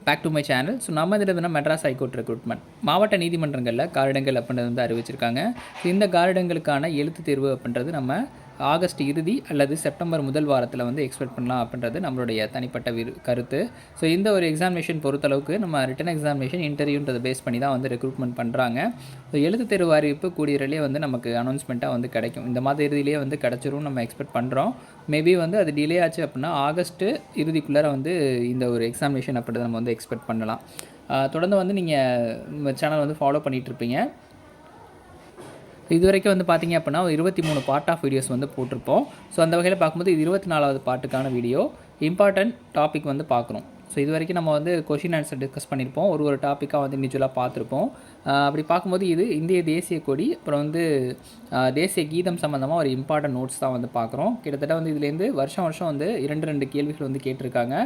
Back to my channel. So நம்ம இதில் Madras high court recruitment மாவட்ட நீதிமன்றங்களில் காரிடங்கள் அப்படின்றது வந்து அறிவிச்சிருக்காங்க. ஸோ இந்த காரிடங்களுக்கான எழுத்து தேர்வு அப்படின்றது நம்ம ஆகஸ்ட் இறுதி அல்லது செப்டம்பர் முதல் வாரத்தில் வந்து எக்ஸ்பெக்ட் பண்ணலாம் அப்படின்றது நம்மளுடைய தனிப்பட்ட கருத்து. ஸோ இந்த ஒரு எக்ஸாமினேஷன் பொறுத்தளவுக்கு நம்ம ரிட்டன் எக்ஸாமினேஷன் இன்டர்வியூன்றதை பேஸ் பண்ணி தான் வந்து ரெக்ரூட்மெண்ட் பண்ணுறாங்க. ஸோ எழுத்து தேர்வு அறிவிப்பு கூடியலே வந்து நமக்கு அனௌன்ஸ்மெண்ட்டாக வந்து கிடைக்கும். இந்த மாத இறுதியிலே வந்து கிடச்சிரும் நம்ம எக்ஸ்பெக்ட் பண்ணுறோம். மேபி வந்து அது டிலே ஆச்சு அப்படின்னா ஆகஸ்ட்டு இறுதிக்குள்ளார வந்து இந்த ஒரு எக்ஸாமினேஷன் அப்படின்றத நம்ம வந்து எக்ஸ்பெக்ட் பண்ணலாம். தொடர்ந்து வந்து நீங்கள் சேனல் வந்து ஃபாலோ பண்ணிகிட்ருப்பீங்க. இது வரைக்கும் வந்து பார்த்திங்க அப்படின்னா 23 பார்ட் ஆஃப் வீடியோஸ் வந்து போட்டிருப்போம். ஸோ அந்த வகையில் பார்க்கும்போது இது 24வது பார்ட்டுக்கான வீடியோ. இம்பார்ட்டன்ட் டாபிக் வந்து பார்க்குறோம். ஸோ இது வரைக்கும் நம்ம வந்து கொஷின் ஆன்சர் டிஸ்கஸ் பண்ணியிருப்போம். ஒரு டாப்பிக்காக வந்து இண்டிவிஜுவலாக பார்த்துருப்போம். அப்படி பார்க்கும்போது இது இந்திய தேசிய கொடி அப்புறம் வந்து தேசிய கீதம் சம்மந்தமாக ஒரு இம்பார்ட்டன்ட் நோட்ஸ் தான் வந்து பார்க்குறோம். கிட்டத்தட்ட வந்து இதுலேருந்து வருஷம் வந்து 2 கேள்விகள் வந்து கேட்டிருக்காங்க.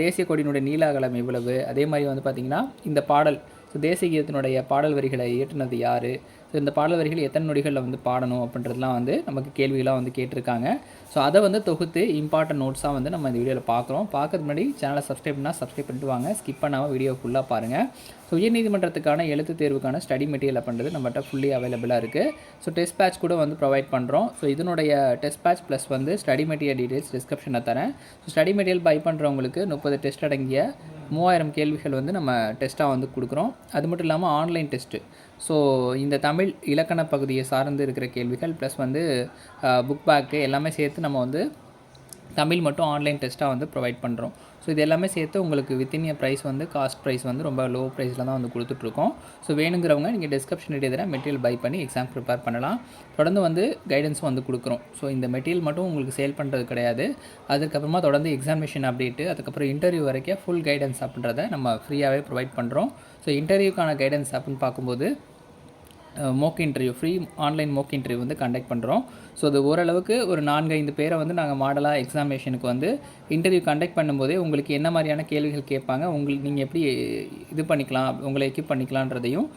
தேசிய கொடியினுடைய நீள அகலம் எவ்வளவு, அதே மாதிரி வந்து பார்த்திங்கன்னா இந்த பாடல், ஸோ தேசிய கீதத்தினுடைய பாடல் வரிகளை இயற்றினது யார், ஸோ இந்த பாடல் வரிகள் எத்தனை நொடிகளில் வந்து பாடணும் அப்படின்றதுலாம் வந்து நமக்கு கேள்விகளாக வந்து கேட்டிருக்காங்க. ஸோ அதை வந்து தொகுத்து இம்பார்ட்டன்ட் நோட்ஸாக வந்து நம்ம இந்த வீடியோவில் பார்க்குறோம். பார்க்கறதுக்கு முன்னாடி சேனலை சப்ஸ்கிரைப் பண்ணிட்டு வாங்க. ஸ்கிப் பண்ணாமல் வீடியோ ஃபுல்லாக பாருங்கள். ஸோ உயர்நீதிமன்றத்துக்கான எழுத்து தேர்வுக்கான ஸ்டடி மெட்டீரியல் அப்படின்றது நம்மகிட்ட ஃபுல்லி அவைலபிளாக இருக்குது. ஸோ டெஸ்ட் பேட்ச் கூட வந்து ப்ரொவைட் பண்ணுறோம். ஸோ இதனுடைய டெஸ்ட் பேட்ச் ப்ளஸ் வந்து ஸ்டடி மெட்டீரியல் டீட்டெயில்ஸ் டிஸ்கிரிப்ஷனில் தரேன். ஸோ ஸ்டடி மெட்டீரியல் பை பண்ணுறவங்களுக்கு 30 டெஸ்ட் அடங்கிய 3000 கேள்விகள் வந்து நம்ம டெஸ்ட்டாக வந்து கொடுக்குறோம். அது மட்டும் இல்லாமல் ஆன்லைன் டெஸ்ட்டு. ஸோ இந்த தமிழ் இலக்கண பகுதியை சார்ந்து இருக்கிற கேள்விகள் ப்ளஸ் வந்து புக் பேக்கு எல்லாமே சேர்த்து நம்ம வந்து தமிழ் மட்டும் ஆன்லைன் டெஸ்ட்டாக வந்து ப்ரொவைட் பண்ணுறோம். ஸோ இது எல்லாமே சேர்த்து உங்களுக்கு வித்தின் ப்ரைஸ் வந்து காஸ்ட் ப்ரைஸ் வந்து ரொம்ப லோ ப்ரைஸில் தான் வந்து கொடுத்துட்ருக்கோம். ஸோ வேணுங்கிறவங்க நீங்கள் டிஸ்கிரிப்ஷன் எழுதுகிற மெட்டீரியல் பை பண்ணி எக்ஸாம் ப்ரிப்பேர் பண்ணலாம். தொடர்ந்து வந்து கைடன்ஸும் வந்து கொடுக்குறோம். ஸோ இந்த மெட்டீரியல் மட்டும் உங்களுக்கு சேல் பண்ணுறது கிடையாது. அதுக்கப்புறமா தொடர்ந்து எக்ஸாமினேஷன் அப்டேட்டு, அதுக்கப்புறம் இன்டர்வியூ வரைக்கும் ஃபுல் கைடன்ஸ் அப்படின்றத நம்ம ஃப்ரீயாகவே ப்ரொவைட் பண்ணுறோம். ஸோ இன்டர்வியூக்கான கைடன்ஸ் அப்படின்னு பார்க்கும்போது மோக் இன்டர்வியூ, ஃப்ரீ ஆன்லைன் மோக் இன்டர்வியூ வந்து கண்டக்ட் பண்ணுறோம். ஸோ அது ஓரளவுக்கு ஒரு 4-5 பேரை வந்து நாங்கள் மாடலாக எக்ஸாமினேஷனுக்கு வந்து இன்டர்வியூ கண்டக்ட் பண்ணும்போதே உங்களுக்கு என்ன மாதிரியான கேள்விகள் கேட்பாங்க, நீங்கள் எப்படி இது பண்ணிக்கலாம், உங்களை எக்யூப் பண்ணிக்கலான்றதையும்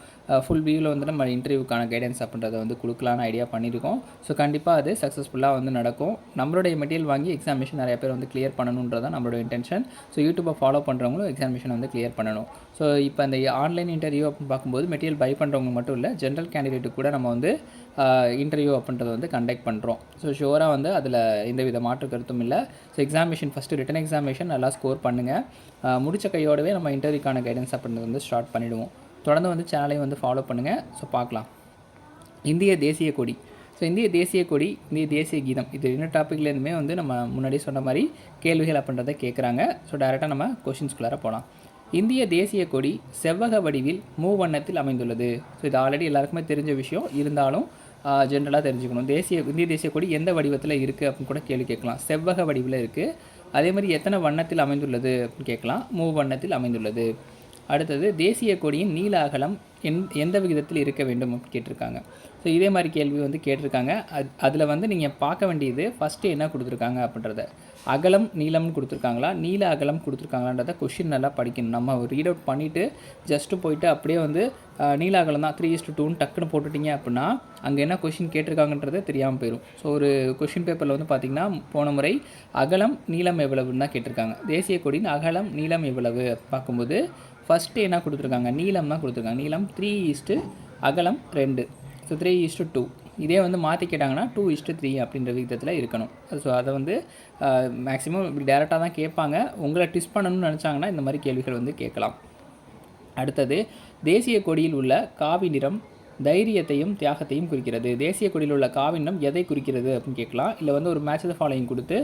ஃபுல் வியூவில் வந்து நம்ம இன்டர்வியூக்கான கைடன்ஸ் அப்படின்றத வந்து கொடுக்கலான்னு ஐடியா பண்ணியிருக்கோம். ஸோ கண்டிப்பாக அது சக்ஸஸ்ஃபுல்லாக வந்து நடக்கும். நம்மளுடைய மெட்டீரியல் வாங்கி எக்ஸாமினேஷன் நிறைய பேர் வந்து கிளியர் பண்ணணுன்றதான் நம்மளோட இன்டென்ஷன். ஸோ யூடியூப்பை ஃபாலோ பண்ணுறவங்களும் எக்ஸாமினேஷன் வந்து கிளியர் பண்ணணும். ஸோ இப்போ அந்த ஆன்லைன் இன்டர்வியூ அப்படின்னு பார்க்கும்போது மெட்டீரியல் பை பண்ணுறவங்க மட்டும் இல்லை, ஜென்ரல் கேண்டிடேட்டுக்கு கூட நம்ம வந்து இன்டர்வியூ அப்படின்றத வந்து கண்டக்ட் பண்ணுறோம். ஸோ ஷுவராக வந்து அதில் எந்த வித மாற்று கருத்தும் இல்லை. So examination first return examination நல்லா ஸ்கோர் பண்ணுங்கள். முடிச்ச கையோடவே நம்ம இன்டர்வியூக்கான கைடன்ஸ் அப்படின்றது வந்து ஸ்டார்ட் பண்ணிவிடுவோம். தொடர்ந்து வந்து சேனலையும் வந்து ஃபாலோ பண்ணுங்கள். ஸோ பார்க்கலாம். இந்திய தேசிய கொடி. ஸோ இந்திய தேசிய கொடி, இந்திய தேசிய கீதம், இது 2 டாப்பிக்லேருந்துமே வந்து நம்ம முன்னாடியே சொன்ன மாதிரி கேள்விகள் அப்படின்றத கேட்குறாங்க. ஸோ டேரெக்டாக நம்ம கொஷின்ஸ்குள்ளார போகலாம். இந்திய தேசிய கொடி செவ்வக வடிவில் மூவண்ணத்தில் அமைந்துள்ளது. ஸோ இது ஆல்ரெடி எல்லாருக்குமே தெரிஞ்ச விஷயம், இருந்தாலும் ஜென்ரலாக தெரிஞ்சுக்கணும். இந்திய தேசிய கொடி எந்த வடிவத்தில் இருக்குது அப்படின்னு கூட கேள்வி கேட்கலாம். செவ்வக வடிவில் இருக்குது. அதே மாதிரி எத்தனை வண்ணத்தில் அமைந்துள்ளது அப்படின்னு கேட்கலாம். மூவண்ணத்தில் அமைந்துள்ளது. அடுத்தது தேசிய கொடியின் நீள அகலம் எந்த விகிதத்தில் இருக்க வேண்டும் அப்படின்னு கேட்டிருக்காங்க. ஸோ இதே மாதிரி கேள்வி வந்து கேட்டிருக்காங்க. அதில் வந்து நீங்கள் பார்க்க வேண்டியது ஃபஸ்ட்டு என்ன கொடுத்துருக்காங்க அப்படின்றத, அகலம் நீளம்னு கொடுத்துருக்காங்களா, நீள அகலம் கொடுத்துருக்காங்களான்றத கொஷின் நல்லா படிக்கணும். நம்ம ரீட் அவுட் பண்ணிவிட்டு ஜஸ்ட்டு போயிட்டு அப்படியே வந்து நீள அகலம் தான் 3:2ன்னு டக்குன்னு போட்டுட்டிங்க அப்படின்னா அங்கே என்ன கொஷின் கேட்டிருக்காங்கன்றது தெரியாமல் போயிடும். ஸோ ஒரு கொஷின் பேப்பரில் வந்து பார்த்திங்கன்னா போன முறை அகலம் நீளம் எவ்வளவுன்னு தான் கேட்டிருக்காங்க. தேசிய கொடியின் அகலம் நீளம் எவ்வளவு பார்க்கும்போது ஃபஸ்ட்டு என்ன கொடுத்துருக்காங்க, நீளம் தான் கொடுத்துருக்காங்க. நீளம் 3 அகலம் 2. ஸோ 3:2. இதே வந்து மாற்றி கேட்டாங்கன்னா 2:3 அப்படின்ற விதத்தில் இருக்கணும். ஸோ அதை வந்து மேக்ஸிமம் இப்படி டேரெக்டாக தான் கேட்பாங்க. உங்களை டிஸ்ட் பண்ணணும்னு நினச்சாங்கன்னா இந்த மாதிரி கேள்விகள் வந்து கேட்கலாம். அடுத்தது தேசிய கொடியில் உள்ள காவி நிறம் தைரியத்தையும் தியாகத்தையும் குறிக்கிறது. தேசிய கொடியில் உள்ள காவி நிறம் எதை குறிக்கிறது அப்படின்னு கேட்கலாம். இல்லை வந்து ஒரு மேட்ச் த ஃபாலோயிங் கொடுத்து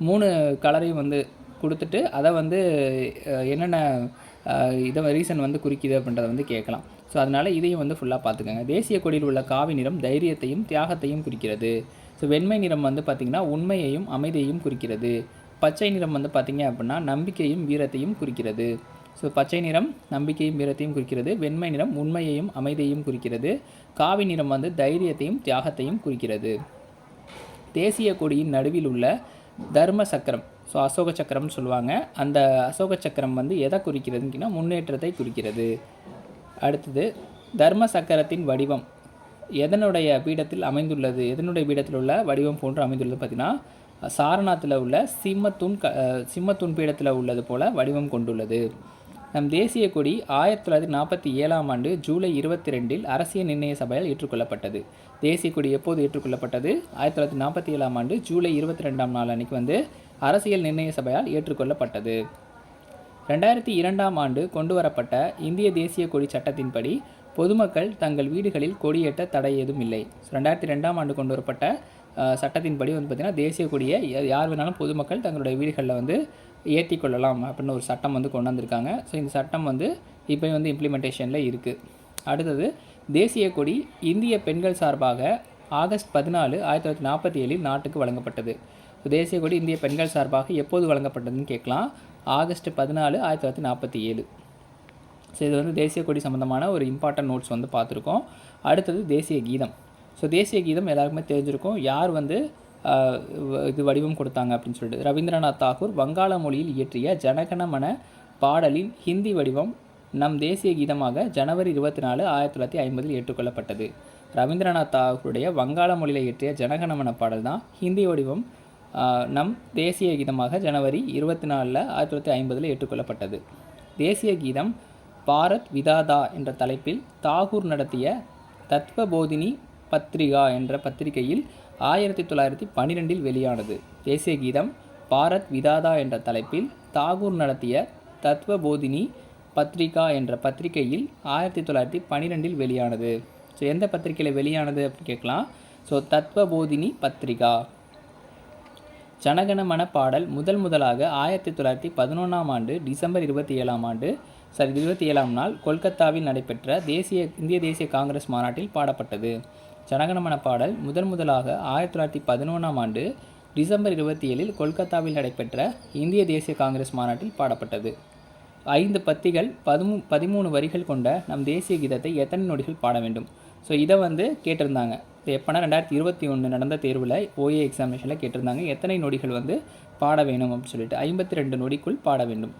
3 கலரையும் வந்து கொடுத்துட்டு அதை வந்து என்னென்ன இதை ரீசன் வந்து குறிக்குது அப்படின்றத வந்து கேட்கலாம். ஸோ அதனால் இதையும் வந்து ஃபுல்லாக பார்த்துக்கோங்க. தேசிய கொடியில் உள்ள காவி நிறம் தைரியத்தையும் தியாகத்தையும் குறிக்கிறது. ஸோ வெண்மை நிறம் வந்து பார்த்திங்கன்னா உண்மையையும் அமைதியையும் குறிக்கிறது. பச்சை நிறம் வந்து பார்த்திங்க அப்படின்னா நம்பிக்கையும் வீரத்தையும் குறிக்கிறது. ஸோ பச்சை நிறம் நம்பிக்கையும் வீரத்தையும் குறிக்கிறது. வெண்மை நிறம் உண்மையையும் அமைதியையும் குறிக்கிறது. காவி நிறம் வந்து தைரியத்தையும் தியாகத்தையும் குறிக்கிறது. தேசிய கொடியின் நடுவில் உள்ள தர்ம சக்கரம், ஸோ அசோக சக்கரம்னு சொல்லுவாங்க, அந்த அசோக சக்கரம் வந்து எதை குறிக்கிறதுன்னா முன்னேற்றத்தை குறிக்கிறது. அடுத்தது தர்ம சக்கரத்தின் வடிவம் எதனுடைய பீடத்தில் அமைந்துள்ளது, எதனுடைய பீடத்தில் உள்ள வடிவம் போன்று அமைந்துள்ளது பார்த்திங்கன்னா சாரநாத்தில் உள்ள சிம்மத்தூண் பீடத்தில் உள்ளது போல் வடிவம் கொண்டுள்ளது. நம் தேசிய கொடி 1947ஆம் ஆண்டு ஜூலை 22 அரசியல் நிர்ணய சபையால் ஏற்றுக்கொள்ளப்பட்டது. தேசிய கொடி எப்போது ஏற்றுக்கொள்ளப்பட்டது? 1947ஆம் ஆண்டு ஜூலை 22ஆம் நாள் அன்னைக்கு வந்து அரசியல் நிர்ணய சபையால் ஏற்றுக்கொள்ளப்பட்டது. 2002ஆம் ஆண்டு கொண்டு வரப்பட்ட இந்திய தேசிய கொடி சட்டத்தின்படி பொதுமக்கள் தங்கள் வீடுகளில் கொடியேற்ற தடை ஏதும் இல்லை. 2002ஆம் ஆண்டு கொண்டு வரப்பட்ட சட்டத்தின்படி வந்து பார்த்திங்கன்னா தேசிய கொடியை யார் வேணாலும் பொதுமக்கள் தங்களுடைய வீடுகளில் வந்து ஏற்றி கொள்ளலாம் அப்படின்னு ஒரு சட்டம் வந்து கொண்டு வந்திருக்காங்க. ஸோ இந்த சட்டம் வந்து இப்போ வந்து இம்ப்ளிமெண்டேஷனில் இருக்குது. அடுத்தது தேசிய கொடி இந்திய பெண்கள் சார்பாக ஆகஸ்ட் 14, 1947 நாட்டுக்கு வழங்கப்பட்டது. தேசிய கொடி இந்திய பெண்கள் சார்பாக எப்போது வழங்கப்பட்டதுன்னு கேட்கலாம். ஆகஸ்ட் 14, 1947. ஸோ இது வந்து தேசிய கொடி சம்மந்தமான ஒரு இம்பார்ட்டன்ட் நோட்ஸ் வந்து பார்த்துருக்கோம். அடுத்தது தேசிய கீதம். ஸோ தேசிய கீதம் எல்லாருக்குமே தெரிஞ்சிருக்கும். யார் வந்து இது வடிவம் கொடுத்தாங்க அப்படின்னு சொல்லிட்டு ரவீந்திரநாத் தாகூர் வங்காள மொழியில் இயற்றிய ஜனகணமன பாடலின் ஹிந்தி வடிவம் நம் தேசிய கீதமாக ஜனவரி 24, 1950 ஏற்றுக்கொள்ளப்பட்டது. ரவீந்திரநாத் தாகூருடைய வங்காள மொழியில் இயற்றிய ஜனகணமன பாடல் தான் ஹிந்தி வடிவம் நம் தேசிய கீதமாக ஜனவரி 24, 1950 ஏற்றுக்கொள்ளப்பட்டது. தேசிய கீதம் பாரத் விதாதா என்ற தலைப்பில் தாகூர் நடத்திய தத்வபோதினி பத்ரிகா என்ற பத்திரிகையில் 1912 வெளியானது. தேசிய கீதம் பாரத் விதாதா என்ற தலைப்பில் தாகூர் நடத்திய தத்வபோதினி பத்ரிகா என்ற பத்திரிகையில் 1912 வெளியானது. ஸோ எந்த பத்திரிகையில் வெளியானது அப்படின்னு கேட்கலாம். ஸோ தத்வபோதினி பத்ரிகா. ஜனகணமன பாடல் முதலாக 1911ஆம் ஆண்டு டிசம்பர் 27ஆம் நாள் கொல்கத்தாவில் நடைபெற்ற இந்திய தேசிய காங்கிரஸ் மாநாட்டில் பாடப்பட்டது. ஜனகணமன பாடல் முதலாக 1911ஆம் ஆண்டு டிசம்பர் 27 கொல்கத்தாவில் நடைபெற்ற இந்திய தேசிய காங்கிரஸ் மாநாட்டில் பாடப்பட்டது. 5 பத்திகள் 13 வரிகள் கொண்ட நம் தேசிய கீதத்தை எத்தனை நொடிகள் பாட வேண்டும்? ஸோ இதை வந்து கேட்டிருந்தாங்க. எப்போனா 2021 நடந்த தேர்வில் OA எக்ஸாமினேஷனில் கேட்டிருந்தாங்க. எத்தனை நொடிகள் வந்து பாட வேணும் அப்படின்னு சொல்லிட்டு 52 நொடிக்குள் பாட வேண்டும்.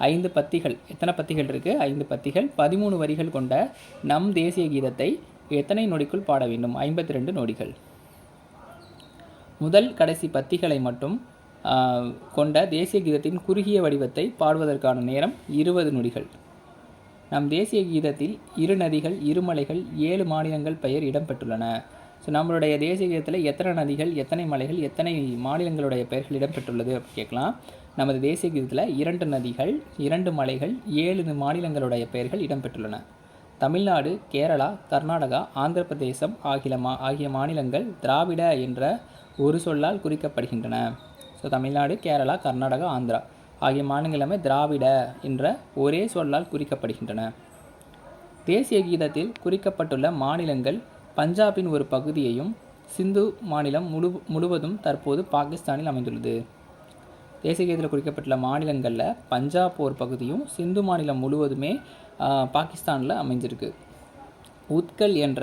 5 பத்திகள். எத்தனை பத்திகள் இருக்குது? 5 பத்திகள் 13 வரிகள் கொண்ட நம் தேசிய கீதத்தை எத்தனை நொடிக்குள் பாட வேண்டும்? 52 நொடிகள். முதல் கடைசி பத்திகளை மட்டும் கொண்ட தேசிய கீதத்தின் குறுகிய வடிவத்தை பாடுவதற்கான நேரம் 20 நொடிகள். நம் தேசிய கீதத்தில் 2 நதிகள், 2 மலைகள், 7 மாநிலங்கள் பெயர் இடம்பெற்றுள்ளன. ஸோ நம்மளுடைய தேசிய கீதத்தில் எத்தனை நதிகள், எத்தனை மலைகள், எத்தனை மாநிலங்களுடைய பெயர்கள் இடம்பெற்றுள்ளது அப்படின்னு கேட்கலாம். நமது தேசிய கீதத்தில் 2 நதிகள், 2 மலைகள், 7 மாநிலங்களுடைய பெயர்கள் இடம்பெற்றுள்ளன. தமிழ்நாடு, கேரளா, கர்நாடகா, ஆந்திர பிரதேசம் ஆகிய மாநிலங்கள் திராவிட என்ற ஒரு சொல்லால் குறிக்கப்படுகின்றன. ஸோ தமிழ்நாடு, கேரளா, கர்நாடகா, ஆந்திரா ஆகிய மாநிலங்களுமே திராவிட என்ற ஒரே சொல்லால் குறிக்கப்படுகின்றன. தேசிய கீதத்தில் குறிக்கப்பட்டுள்ள மாநிலங்கள் பஞ்சாபின் ஒரு பகுதியையும் சிந்து மாநிலம் முழுவதும் தற்போது பாகிஸ்தானில் அமைந்துள்ளது. தேசிய கீதத்தில் குறிக்கப்பட்டுள்ள மாநிலங்களில் பஞ்சாப் ஒரு பகுதியும் சிந்து மாநிலம் முழுவதுமே பாகிஸ்தானில் அமைஞ்சிருக்கு. உத்கல் என்ற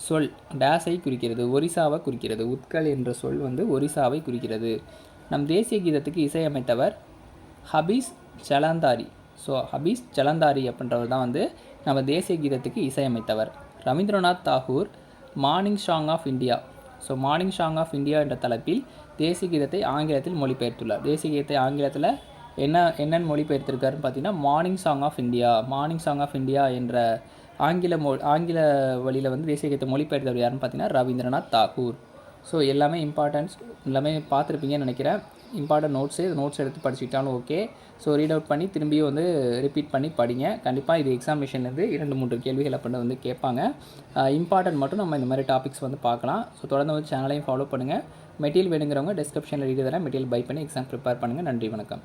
சொல் டேஸை குறிக்கிறது, ஒரிசாவை குறிக்கிறது. உத்கல் என்ற சொல் வந்து ஒரிசாவை குறிக்கிறது. நம் தேசிய கீதத்துக்கு இசையமைத்தவர் ஹபீஸ் ஜலந்தாரி. ஸோ ஹபீஸ் ஜலந்தாரி அப்படின்றவர் தான் வந்து நம்ம தேசிய கீதத்துக்கு இசையமைத்தவர். Rabindranath Tagore morning song of India. So morning song of India என்ற தலைப்பில் தேசிய கீதத்தை ஆங்கிலத்தில் மொழிபெயர்த்துள்ளார். தேசிய கீதத்தை ஆங்கிலத்தில் என்னென்ன மொழிபெயர்த்திருக்காருன்னு பார்த்தீங்கன்னா morning song of India. Morning song of India என்ற ஆங்கில வழியில் வந்து தேசிய கீதத்தை மொழிபெயர்த்தவர் யாருன்னு பார்த்தீங்கன்னா ரவீந்திரநாத் தாகூர். ஸோ எல்லாமே எல்லாமே பார்த்துருப்பீங்கன்னு நினைக்கிறேன். இம்பார்ட்டன்ட் நோட்ஸ் எடுத்து படிச்சுக்கிட்டாலும் ஓகே. ஸோ ரீட் அவுட் பண்ணி திரும்பியும் வந்து ரிப்பீட் பண்ணி படிங்க. கண்டிப்பாக இது எக்ஸாமினேஷன்லேருந்து 2-3 கேள்விகள் அப்படின்னு வந்து கேட்பாங்க. இம்பார்ட்டன்ட் மட்டும் நம்ம இந்த மாதிரி டாபிக்ஸ் வந்து பார்க்கலாம். ஸோ தொடர்ந்து வந்து சேனலையும் ஃபாலோ பண்ணுங்கள். மெட்டீரியல் வேணுங்கிறவங்க டிஸ்கிரிப்ஷனில் ரீட் தரேன். மெட்டீரியல் பை பண்ணி எக்ஸாம் ப்ரிப்பேர் பண்ணுங்கள். நன்றி, வணக்கம்.